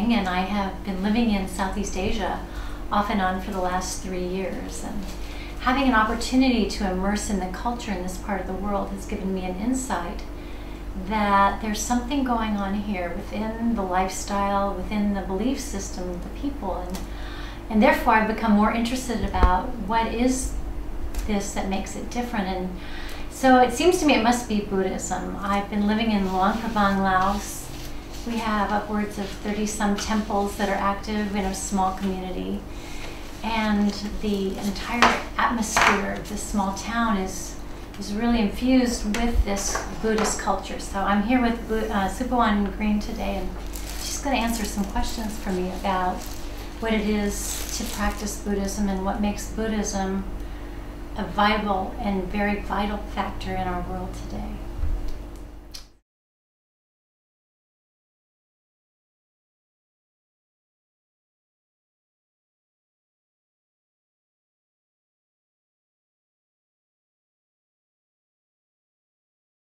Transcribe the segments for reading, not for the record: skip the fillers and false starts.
And I have been living in Southeast Asia off and on for the last 3 years, and having an opportunity to immerse in the culture in this part of the world has given me an insight that there's something going on here within the lifestyle, within the belief system of the people, and therefore I've become more interested about what is this that makes it different. And so it seems to me it must be Buddhism. I've been living in Luang Prabang, Laos. We have upwards of 30-some temples that are active in a small community. And the entire atmosphere of this small town is really infused with this Buddhist culture. So I'm here with Supawan Green today, and she's going to answer some questions for me about what it is to practice Buddhism and what makes Buddhism a viable and very vital factor in our world today.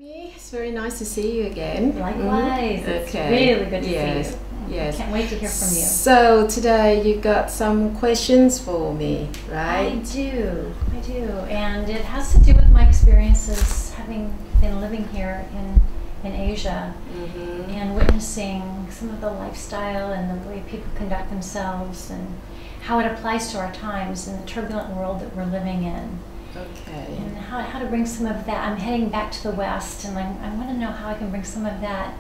It's very nice to see you again. Likewise. It's really good to see you. Yes. I can't wait to hear from you. So today you got some questions for me, right? I do. And it has to do with my experiences having been living here in Asia and witnessing some of the lifestyle and the way people conduct themselves and how it applies to our times in the turbulent world that we're living in. Okay. And how to bring some of that. I'm heading back to the West, and I want to know how I can bring some of that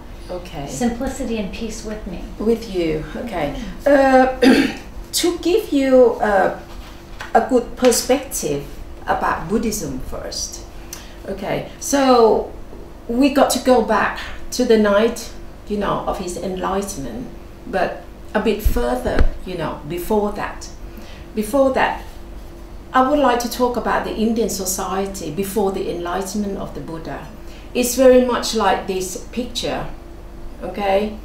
simplicity and peace with me. With you, okay. To give you a good perspective about Buddhism first. Okay, so we got to go back to the night, of his enlightenment, but a bit further, before that. Before that, I would like to talk about the Indian society before the enlightenment of the Buddha. It's very much like this picture, okay?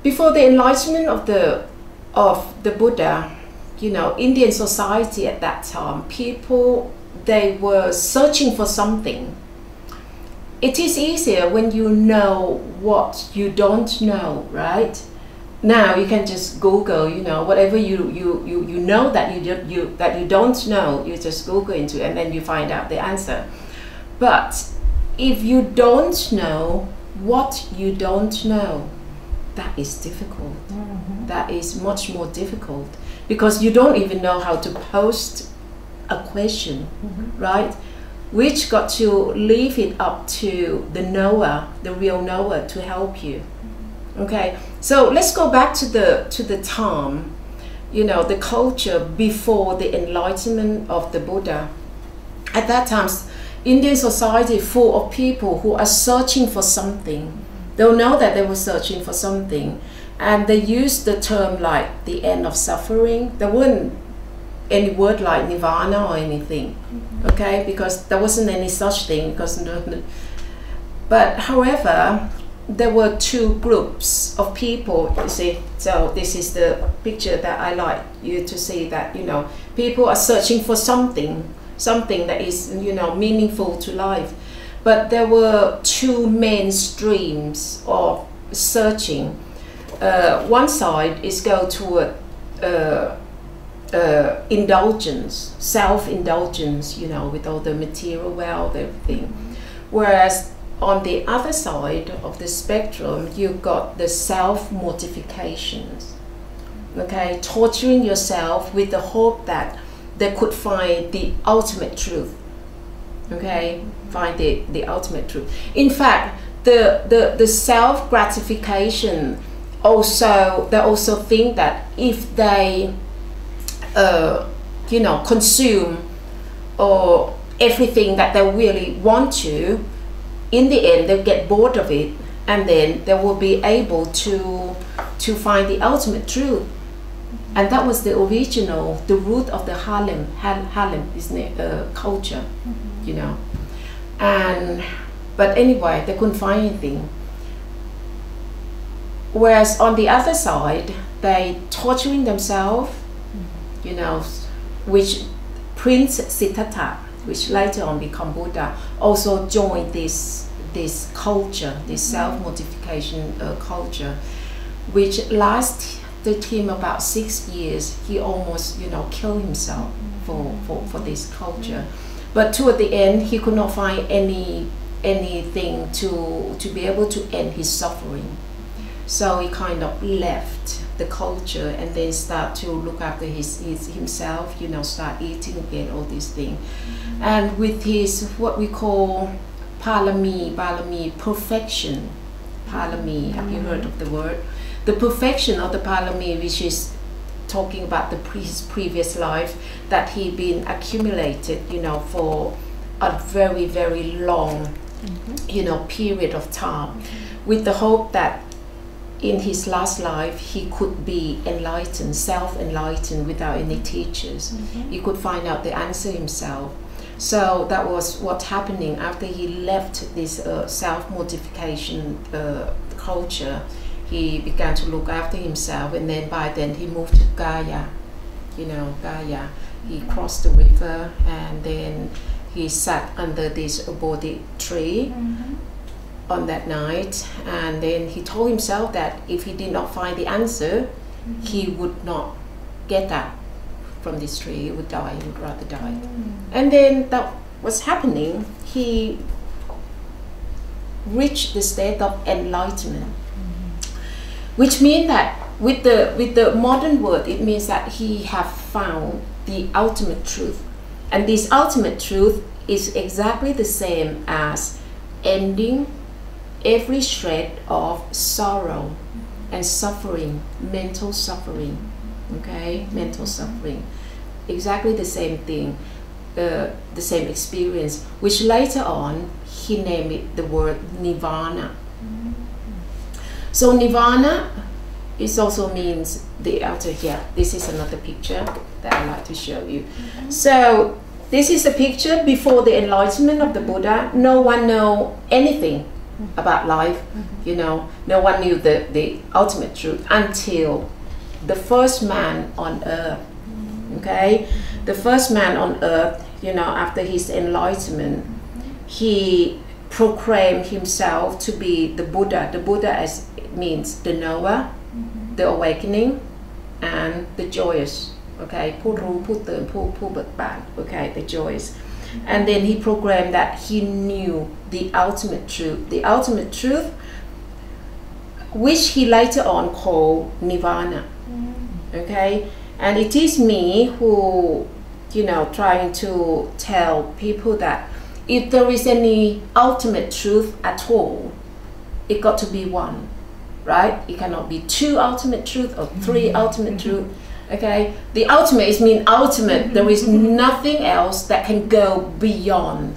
Before the enlightenment of the Buddha, Indian society at that time, people, they were searching for something. It is easier when you know what you don't know, right? Now you can just Google, whatever you know that you don't know, you just Google into it and then you find out the answer. But if you don't know what you don't know, that is difficult. That is much more difficult because you don't even know how to post a question, right? Which got to leave it up to the knower, the real knower, to help you. Okay, so let's go back to the time, the culture before the enlightenment of the Buddha. At that time, Indian society full of people who are searching for something. They'll know that they were searching for something, and they use the term like the end of suffering. There weren't any word like nirvana or anything, okay, because there wasn't any such thing. But however, there were two groups of people, you see. So this is the picture that I like you to see, that people are searching for something that is meaningful to life. But there were two main streams of searching. One side is go toward indulgence, self-indulgence, with all the material wealth, everything. Whereas on the other side of the spectrum, you've got the self-mortifications, okay, torturing yourself with the hope that they could find the ultimate truth, okay, find the ultimate truth. In fact, the self-gratification also, they also think that if they consume or everything that they really want to, in the end they'll get bored of it, and then they will be able to find the ultimate truth. And that was the original, the root of the Harlem is culture, you know. But anyway, they couldn't find anything. Whereas on the other side, they torturing themselves, you know, which Prince Siddhartha, which later on become Buddha, also joined this culture, this self-mortification culture, which lasted him about 6 years. He almost, you know, killed himself for this culture. But toward the end, he could not find anything to be able to end his suffering. So he kind of left the culture and then start to look after himself, you know, start eating again, all these things. And with his, what we call Parami, perfection. Parami, have you heard of the word? The perfection of the Parami, which is talking about his previous life that he'd been accumulated, you know, for a very, very long, you know, period of time, with the hope that in his last life he could be enlightened, self-enlightened without any teachers. He could find out the answer himself. So that was what's happening after he left this self-mortification culture. He began to look after himself, and then by then he moved to Gaya, you know, Gaya. He crossed the river, and then he sat under this Bodhi tree on that night, and then he told himself that if he did not find the answer, he would not get that from this tree. He would die, he would rather die. And then that was happening. He reached the state of enlightenment, which means that with the modern word, it means that he have found the ultimate truth. And this ultimate truth is exactly the same as ending every shred of sorrow and suffering, mental suffering, okay, mental suffering, exactly the same thing, the same experience, which later on he named it the word nirvana. So nirvana is also means the outer here. This is another picture that I'd like to show you. So this is a picture before the enlightenment of the Buddha. No one know anything about life, you know, no one knew the ultimate truth until the first man on earth, okay? The first man on earth, you know, after his enlightenment, he proclaimed himself to be the Buddha. The Buddha as it means the knower, the awakening, and the joyous, okay? ผู้รู้ผู้ตื่นผู้เบิกบาน okay, the joyous. And then he proclaimed that he knew the ultimate truth, which he later on called nirvana, okay? And it is me who, you know, trying to tell people that if there is any ultimate truth at all, it got to be one, right? It cannot be two ultimate truth or three ultimate truth. Okay, the ultimate is mean ultimate. There is nothing else that can go beyond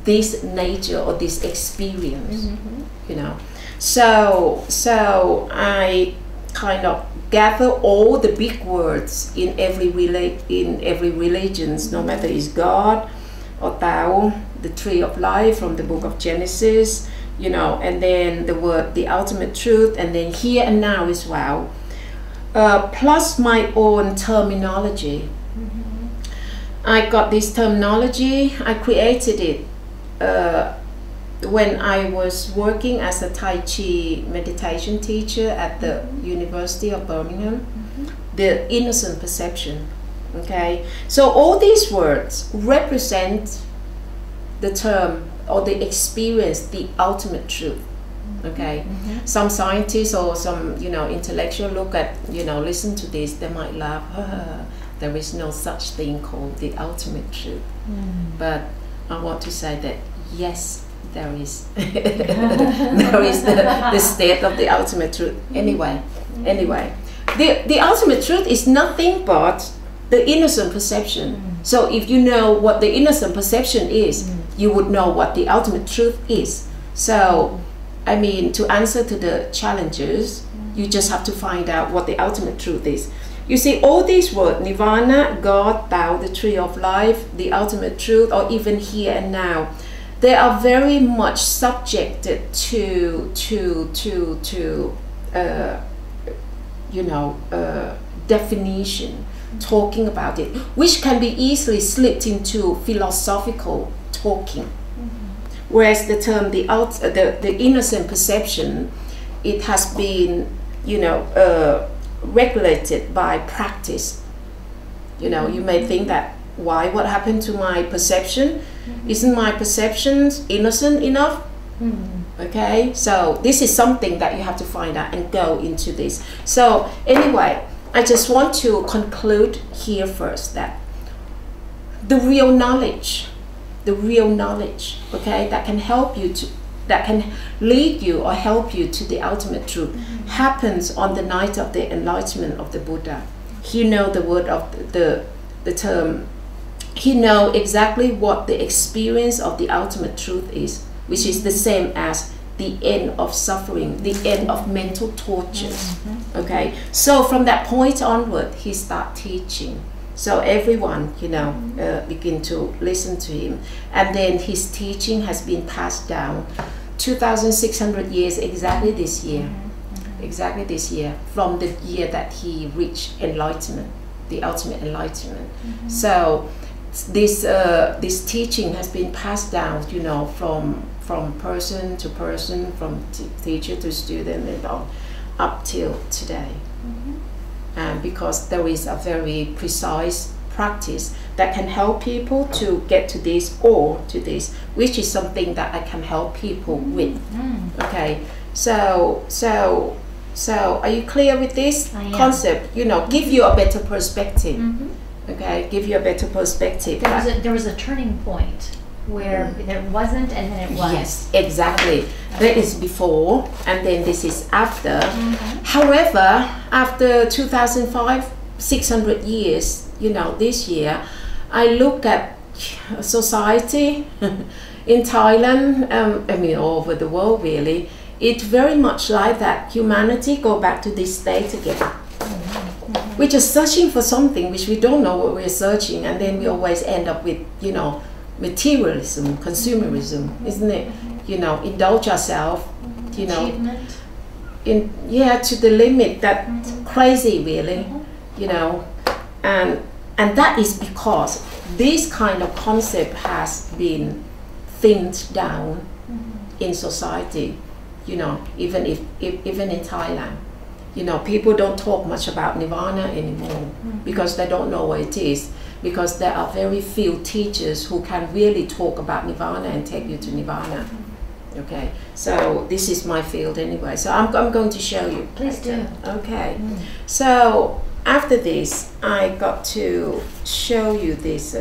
this nature or this experience, you know. So I kind of gather all the big words in every religions, no matter is God or Tao, the tree of life from the book of Genesis, you know, and then the word the ultimate truth, and then here and now as well. Plus my own terminology. I got this terminology, I created it when I was working as a Tai Chi meditation teacher at the University of Birmingham, the innocent perception, okay? So all these words represent the term or the experience, the ultimate truth. Okay, some scientists or some, you know, intellectual look at, you know, listen to this, they might laugh. There is no such thing called the ultimate truth. But I want to say that yes, there is. There is the state of the ultimate truth. Anyway, the ultimate truth is nothing but the innocent perception. So if you know what the innocent perception is, you would know what the ultimate truth is. So I mean, to answer to the challenges, you just have to find out what the ultimate truth is. you see all these words, nirvana, God, Tao, the tree of life, the ultimate truth, or even here and now, they are very much subjected to definition, talking about it, which can be easily slipped into philosophical talking. Whereas the term the innocent perception, it has been regulated by practice. You may think that what happened to my perception? Isn't my perception innocent enough? Okay, so this is something that you have to find out and go into this. So anyway, I just want to conclude here first that the real knowledge, okay, that can help you that can lead you or help you to the ultimate truth, happens on the night of the enlightenment of the Buddha. He knows the word of the term. He knows exactly what the experience of the ultimate truth is, which is the same as the end of suffering, the end of mental tortures. Okay, so from that point onward, he started teaching. So everyone, begin to listen to him, and then his teaching has been passed down 2,600 years exactly this year. Exactly this year, from the year that he reached enlightenment, the ultimate enlightenment. So this teaching has been passed down, from person to person, from teacher to student, and on up till today. And because there is a very precise practice that can help people to get to this or to this, which is something that I can help people with. Okay, so are you clear with this concept? Give you a better perspective. Okay, give you a better perspective. There was a turning point where there wasn't, and then it was. Yes, exactly. That is before, and then this is after. However, after 2,600 years, this year, I look at society in Thailand, all over the world really. It's very much like that. Humanity go back to this state again. We're just searching for something which we don't know what we're searching, and then we always end up with, materialism, consumerism, isn't it? Indulge ourselves, Achievement. To the limit that crazy really, and that is because this kind of concept has been thinned down in society, even in Thailand. People don't talk much about nirvana anymore because they don't know what it is, because there are very few teachers who can really talk about nirvana and take you to nirvana. Okay, so this is my field anyway, so I'm going to show you. Please do. Okay, so after this I got to show you this